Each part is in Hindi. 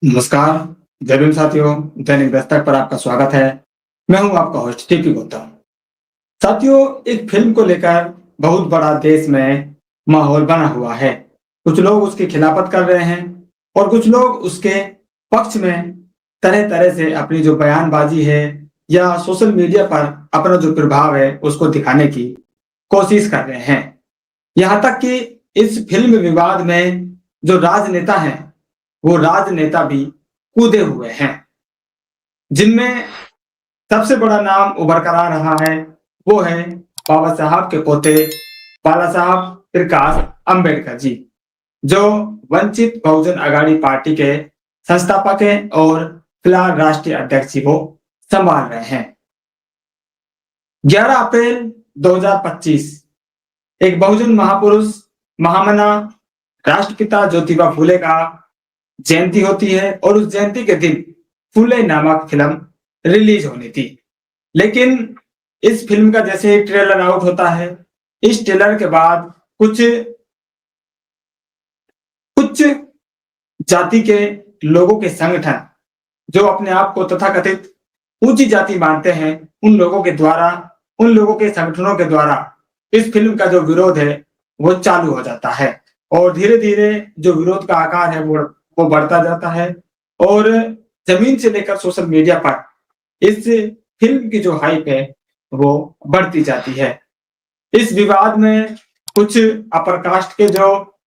नमस्कार, जय भीम साथियों, दैनिक दस्तक पर आपका स्वागत है। मैं हूं आपका होस्ट टीपी गौतम। साथियों, एक फिल्म को लेकर बहुत बड़ा देश में माहौल बना हुआ है। कुछ लोग उसकी खिलाफत कर रहे हैं और कुछ लोग उसके पक्ष में तरह-तरह से अपनी जो बयानबाजी है या सोशल मीडिया पर अपना जो प्रभाव है उसको दिखाने की कोशिश कर रहे हैं। यहाँ तक कि इस फिल्म विवाद में जो राजनेता हैं, वो राजनेता भी कूदे हुए हैं, जिनमें सबसे बड़ा नाम उभर कर आ रहा है, वो है बाबा साहब के पोते बाला साहब प्रकाश अंबेडकर जी, जो वंचित बहुजन अघाड़ी पार्टी के संस्थापक हैं और फिलहाल राष्ट्रीय अध्यक्ष जी वो संभाल रहे हैं। 11 अप्रैल 2025 एक बहुजन महापुरुष, महामना राष्ट्रपिता ज्योतिबा फुले का जयंती होती है और उस जयंती के दिन फुले नामक फिल्म रिलीज होनी थी। लेकिन इस फिल्म का जैसे ही ट्रेलर आउट होता है, इस ट्रेलर के बाद कुछ कुछ जाति के लोगों के संगठन जो अपने आप को तथाकथित ऊंची जाति मानते हैं, उन लोगों के संगठनों के द्वारा इस फिल्म का जो विरोध है वो चालू हो जाता है और धीरे-धीरे जो विरोध का आकार है वो बढ़ता जाता है और जमीन से लेकर सोशल मीडिया पर इस फिल्म की जो हाइप है वो बढ़ती जाती है। इस विवाद में कुछ अपर कास्ट के जो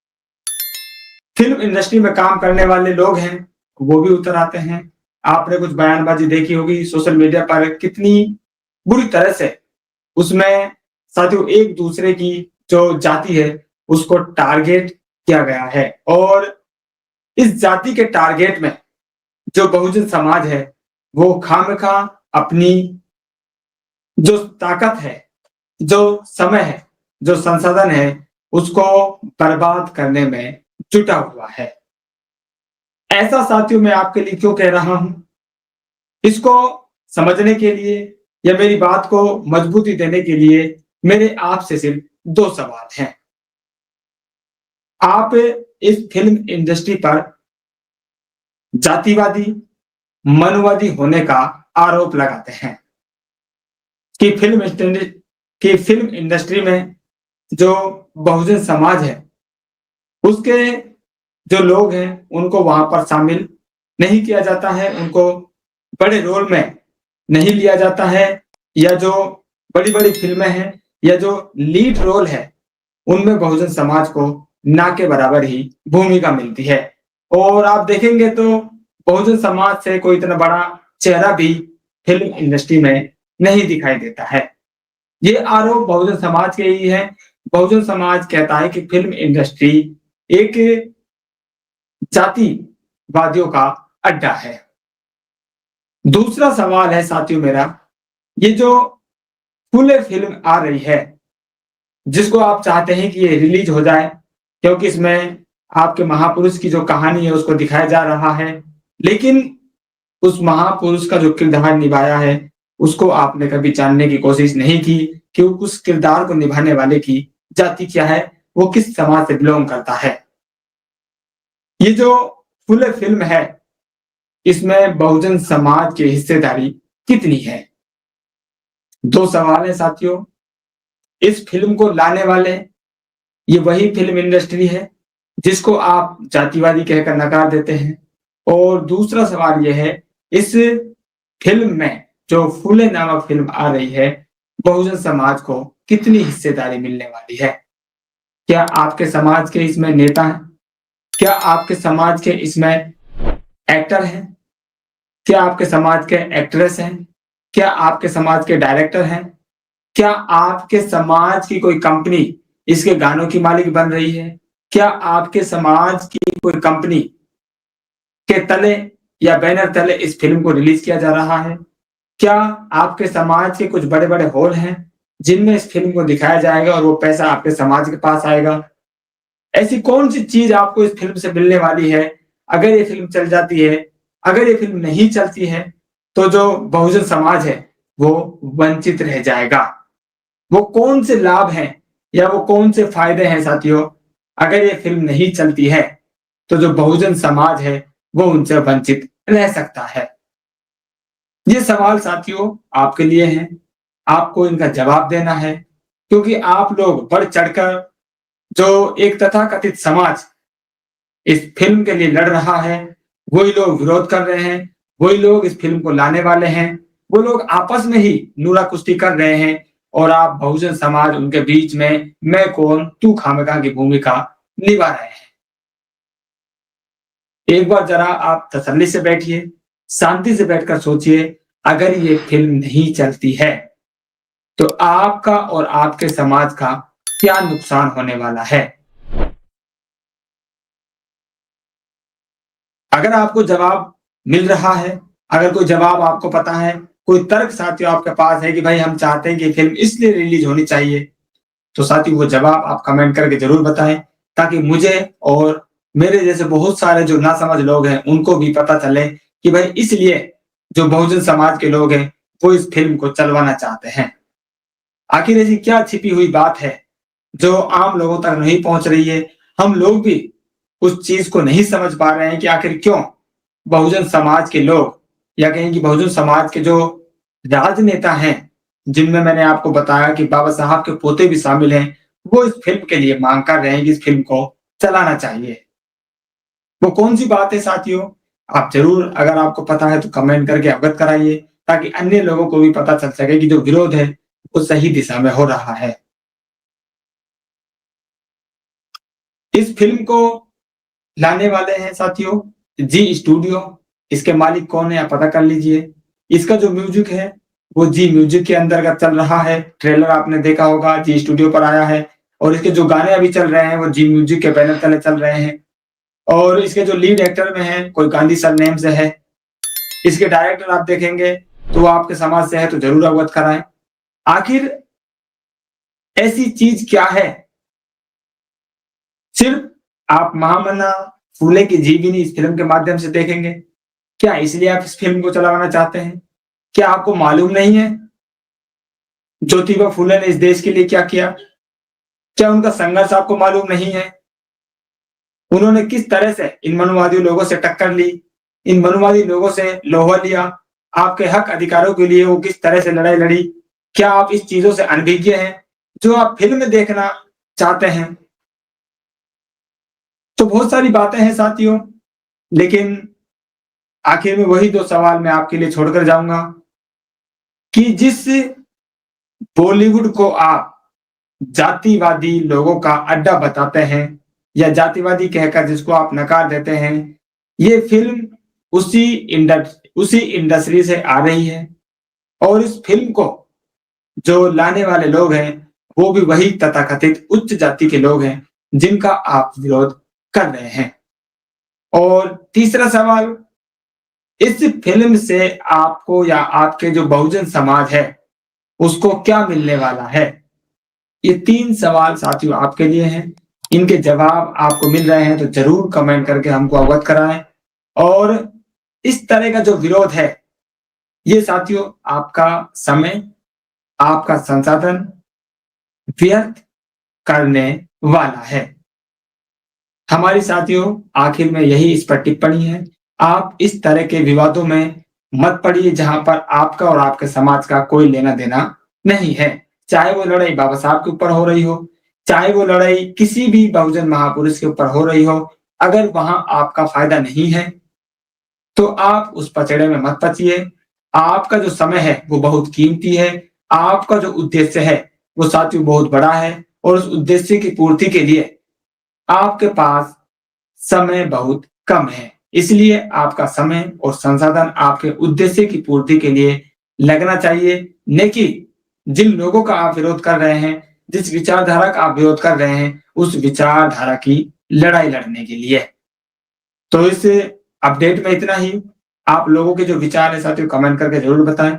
फिल्म इंडस्ट्री में काम करने वाले लोग हैं, वो भी उतर आते हैं। आपने कुछ बयानबाजी देखी होगी सोशल मीडिया पर, कितनी बुरी तरह से उसमें साथियों एक दूसरे की जो जाति है उसको टारगेट किया गया है और इस जाति के टारगेट में जो बहुजन समाज है वो खामखा अपनी जो ताकत है, जो समय है, जो संसाधन है उसको बर्बाद करने में जुटा हुआ है। ऐसा साथियों मैं आपके लिए क्यों कह रहा हूं? इसको समझने के लिए या मेरी बात को मजबूती देने के लिए मेरे आपसे सिर्फ 2 सवाल हैं। आप इस फिल्म इंडस्ट्री पर जातिवादी, मनुवादी होने का आरोप लगाते हैं कि फिल्म इंडस्ट्री में जो बहुजन समाज है, उसके जो लोग हैं उनको वहां पर शामिल नहीं किया जाता है, उनको बड़े रोल में नहीं लिया जाता है या जो बड़ी-बड़ी फिल्में हैं या जो लीड रोल है, उनमें बहुजन समाज को ना के बराबर ही भूमिका मिलती है। और आप देखेंगे तो बहुजन समाज से कोई इतना बड़ा चेहरा भी फिल्म इंडस्ट्री में नहीं दिखाई देता है। ये आरोप बहुजन समाज के ही है। बहुजन समाज कहता है कि फिल्म इंडस्ट्री एक जातिवादियों का अड्डा है। दूसरा सवाल है साथियों मेरा, ये जो फुले फिल्म आ रही है, जिसको आप चाहते हैं कि ये रिलीज हो जाए क्योंकि इसमें आपके महापुरुष की जो कहानी है उसको दिखाया जा रहा है, लेकिन उस महापुरुष का जो किरदार निभाया है उसको आपने कभी जानने की कोशिश नहीं की कि उस किरदार को निभाने वाले की जाति क्या है, वो किस समाज से बिलोंग करता है। ये जो फुले फिल्म है, इसमें बहुजन समाज की हिस्सेदारी कितनी है? 2 सवाल है साथियों। इस फिल्म को लाने वाले ये वही फिल्म इंडस्ट्री है जिसको आप जातिवादी कहकर नकार देते हैं। और दूसरा सवाल ये है, इस फिल्म में जो फूले नामक फिल्म आ रही है, बहुजन समाज को कितनी हिस्सेदारी मिलने वाली है? क्या आपके समाज के इसमें नेता हैं? क्या आपके समाज के इसमें एक्टर हैं? क्या आपके समाज के एक्ट्रेस हैं? क्या आपके समाज के डायरेक्टर हैं? क्या आपके समाज की कोई कंपनी इसके गानों की मालिक बन रही है? क्या आपके समाज की कोई कंपनी के तले या बैनर तले इस फिल्म को रिलीज किया जा रहा है? क्या आपके समाज के कुछ बड़े-बड़े हॉल हैं जिनमें इस फिल्म को दिखाया जाएगा और वो पैसा आपके समाज के पास आएगा? ऐसी कौन-सी चीज आपको इस फिल्म से मिलने वाली है? अगर ये फिल्म चल जाती है, अगर ये फिल्म नहीं चलती है, तो जो बहुजन समाज है, वो वंचित रह जाएगा। वो कौन से लाभ हैं या वो कौन से फायदे हैं साथियों, अगर ये फिल्म नहीं चलती है, तो जो बहुजन समाज है वो उनसे वंचित रह सकता है। ये सवाल साथियों आपके लिए हैं, आपको इनका जवाब देना है, क्योंकि आप लोग बढ़ चढ़कर जो एक तथाकथित समाज इस फ़िल्म के लिए लड़ रहा है, वही लोग विरोध कर रहे हैं, वही लोग इस फ़िल्म को लाने वाले हैं, वो लोग आपस में ही नूरा कुश्ती कर रहे हैं और आप बहुजन समाज उनके बीच में मैं कौन, तू खामखा की भूमिका निभा रहे हैं। एक बार ज़रा आप तसल्ली से बैठिए, शांति से बैठकर सोचिए, अगर ये फ़िल्म नहीं चलती है, तो आपका और आपके समाज का क्या नुकसान होने वाला है? अगर आपको जवाब मिल रहा है, अगर कोई जवाब आपको पता है, कोई तर्क साथियों आपके पास है कि भाई हम चाहते हैं कि फ़िल्म इसलिए रिलीज़ होनी चाहिए, तो साथियों वो जवाब आप कमेंट करके ज़रूर बताएँ, ताकि मुझे और मेरे जैसे बहुत सारे जो नासमझ लोग हैं, उनको भी पता चले कि भाई इसलिए जो बहुजन समाज के लोग हैं, वो इस फ़िल्म को चलवाना चाहते हैं। आखिर ऐसी क्या छिपी हुई बात है, जो आम लोगों तक नहीं पहुँच रही है? हम लोग भी उस चीज़ को नहीं समझ पा रहे हैं कि आखिर क्यों बहुजन समाज के लोग या कहें कि बहुजन समाज के जो राजनेता हैं, जिनमें मैंने आपको बताया कि बाबा साहब के पोते भी शामिल हैं, वो इस फ़िल्म के लिए माँग कर रहे हैं कि इस फ़िल्म को चलाना चाहिए। वो कौन-सी बात है साथियों? आप ज़रूर अगर आपको पता है तो कमेंट करके अवगत कराइए, ताकि अन्य लोगों को भी पता चल सके कि जो विरोध है, वो सही दिशा में हो रहा है। इस फ़िल्म को लाने वाले हैं साथियों जी स्टूडियो। इसके मालिक कौन है आप पता कर लीजिए। इसका जो म्यूजिक है वो जी म्यूजिक के अंतर्गत चल रहा है। ट्रेलर आपने देखा होगा, जी स्टूडियो पर आया है और इसके जो गाने अभी चल रहे हैं वो जी म्यूजिक के बैनर तले चल रहे हैं और इसके जो लीड एक्टर में है कोई गांधी सर नेम से है। इसके डायरेक्टर आप देखेंगे तो वो आपके समाज से है तो जरूर अवगत कराएं। आखिर ऐसी चीज क्या है, सिर्फ आप महामना फूले की जीवनी इस फ़िल्म के माध्यम से देखेंगे? क्या इसलिए आप इस फ़िल्म को चलाना चाहते हैं? क्या आपको मालूम नहीं है, ज्योतिबा फूले ने इस देश के लिए क्या किया? क्या उनका संघर्ष आपको मालूम नहीं है? उन्होंने किस तरह से इन मनुवादी लोगों से टक्कर ली, इन मनुवादी लोगों से लोहा लिया, आपके हक अधिकारों के लिए वो किस तरह से लड़ाई लड़ी? क्या आप इस चीज़ों से अनभिज्ञ हैं, जो आप फ़िल्म में देखना चाहते हैं? तो बहुत सारी बातें हैं साथियों, लेकिन आखिर में वही 2 सवाल मैं आपके लिए छोड़कर जाऊँगा कि जिस बॉलीवुड को आप जातिवादी लोगों का अड्डा बताते हैं या जातिवादी कहकर जिसको आप नकार देते हैं, ये फ़िल्म उसी इंडस्ट्री से आ रही है और इस फ़िल्म को जो लाने वाले लोग हैं, वो भी वही तथाकथित उच्च जाति के लोग हैं, जिनका आप विरोध कर रहे हैं। और तीसरा सवाल, इस फ़िल्म से आपको या आपके जो बहुजन समाज है, उसको क्या मिलने वाला है? ये 3 सवाल साथियों आपके लिए हैं। इनके जवाब आपको मिल रहे हैं तो ज़रूर कमेंट करके हमको अवगत कराएँ और इस तरह का जो विरोध है, ये साथियों आपका समय, आपका संसाधन व्यर्थ करने वाला है। हमारी साथियों आखिर में यही इस पर टिप्पणी है, आप इस तरह के विवादों में मत पड़िए जहाँ पर आपका और आपके समाज का कोई लेना-देना नहीं है। चाहे वो लड़ाई बाबा साहब के ऊपर हो रही हो, चाहे वो लड़ाई किसी भी बहुजन महापुरुष के ऊपर हो रही हो, अगर वहाँ आपका फ़ायदा नहीं है, तो आप उस पचड़े में मत फँसिए। आपका जो समय है वो बहुत कीमती है, आपका जो उद्देश्य है वो साथियों बहुत बड़ा है और उस उद्देश्य की पूर्ति के लिए आपके पास समय बहुत कम है। इसलिए आपका समय और संसाधन आपके उद्देश्य की पूर्ति के लिए लगना चाहिए, न कि जिन लोगों का आप विरोध कर रहे हैं, जिस विचारधारा का आप विरोध कर रहे हैं, उस विचारधारा की लड़ाई लड़ने के लिए। तो इस अपडेट में इतना ही। आप लोगों के जो विचार हैं साथियों कमेंट करके ज़रूर बताएँ।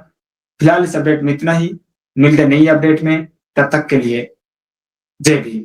फिलहाल इस अपडेट में इतना ही। मिलते हैं नई अपडेट में, तब तक के लिए जय भीम।